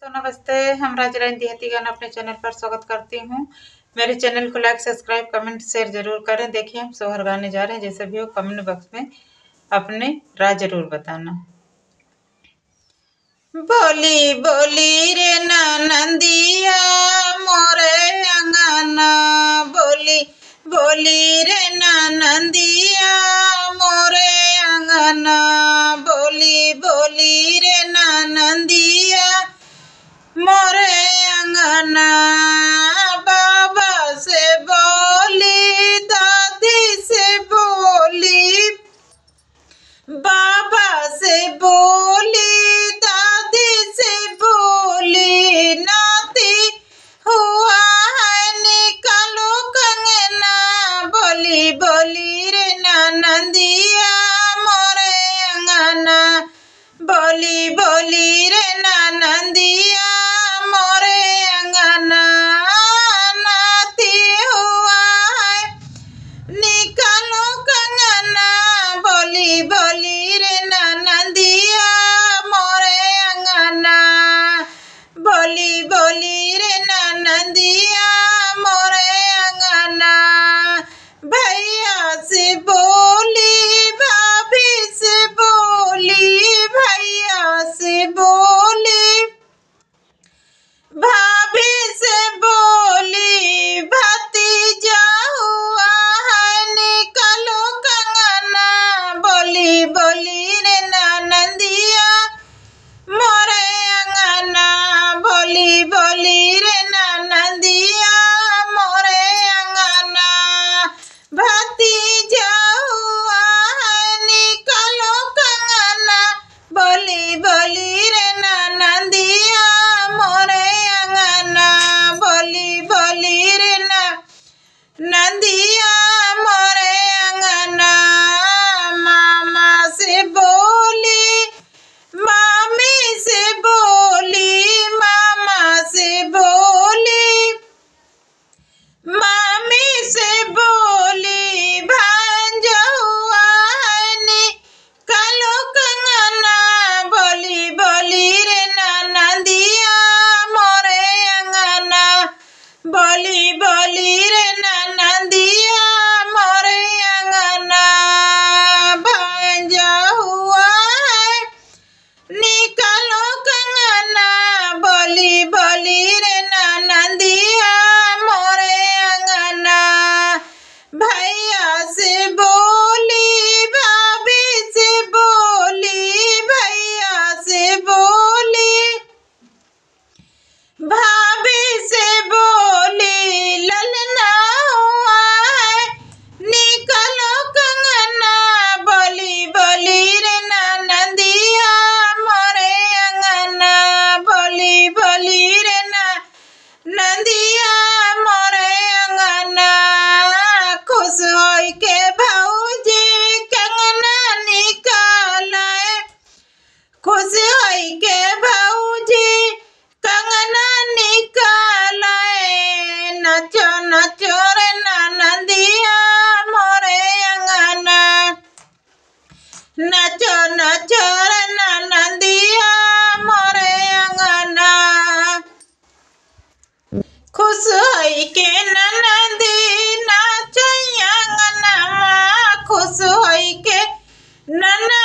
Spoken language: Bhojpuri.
दोस्तों नमस्ते। हम राजरानी देहाती गाना अपने चैनल पर स्वागत करती हूँ। मेरे चैनल को लाइक सब्सक्राइब कमेंट शेयर जरूर करें। देखिए हम सोहर गाने जा रहे हैं। जैसे भी हो कमेंट बॉक्स में अपने राय जरूर बताना। बोली बोली रे नंदिया मोरे अंगना, बोली बोली रे नंदिया मोरे अंगना, बोली बोली रे नंदिया मोरे अंगना। बाबा से बोली दादी से बोली, बाबा से बोली दादी से बोली, नाती हुआ है निकालो कंगना, बोली बोली रे नंदिया मोरे अंगना, बोली बोली रे नंदिया मोरे अंगना। नाती हुआ है निकालो कंगना, बोली बोली रे नंदिया मोरे अंगना, बोली बोली रे नंदिया मोरे अंगना। भैया से बोली भाभी से बोली, भैया से बोली भाभी से बोली, भतीजा हुआ है निकालो कंगना, बोली बोली रे नंदिया मोरे अंगना, बोली बोली रे नंदिया मोरे अंगना। भतीजा हुआ है निकालो कंगना, बोली बोली रे नंदिया मोरे अंगना, बोली बोली रे नंदिया मोरे अंगना। मामा से बोली मामी से बोली, मामा से बोली मामी से बोली, भांजा हुआ है निकालो कंगना, बोली बोली रे नंदिया मोरे अंगना, बोली बोली रे नंदिया मोरे अंगना। भांजा हुआ है निकालो कंगना, बोली बोली रे नंदिया मोरे अंगना। भैया से बोली भाभी से बोली, भैया से बोली भाभी से बोली, ललना हुआ है निकालो कंगना, बोली बोली रे नंदिया मोरे अंगना, बोली बोली रे नंदिया मोरे अंगना। खुश होई के भौजी कंगना निकाले, खुश होई के भौजी कंगना निकाले, नचो नचो रे नंदिया मोरे अंगना, नचो नचो रे नंदिया मोरे अंगना। खुश होई के नंदी नाचो अंगना, खुश होई के नंदी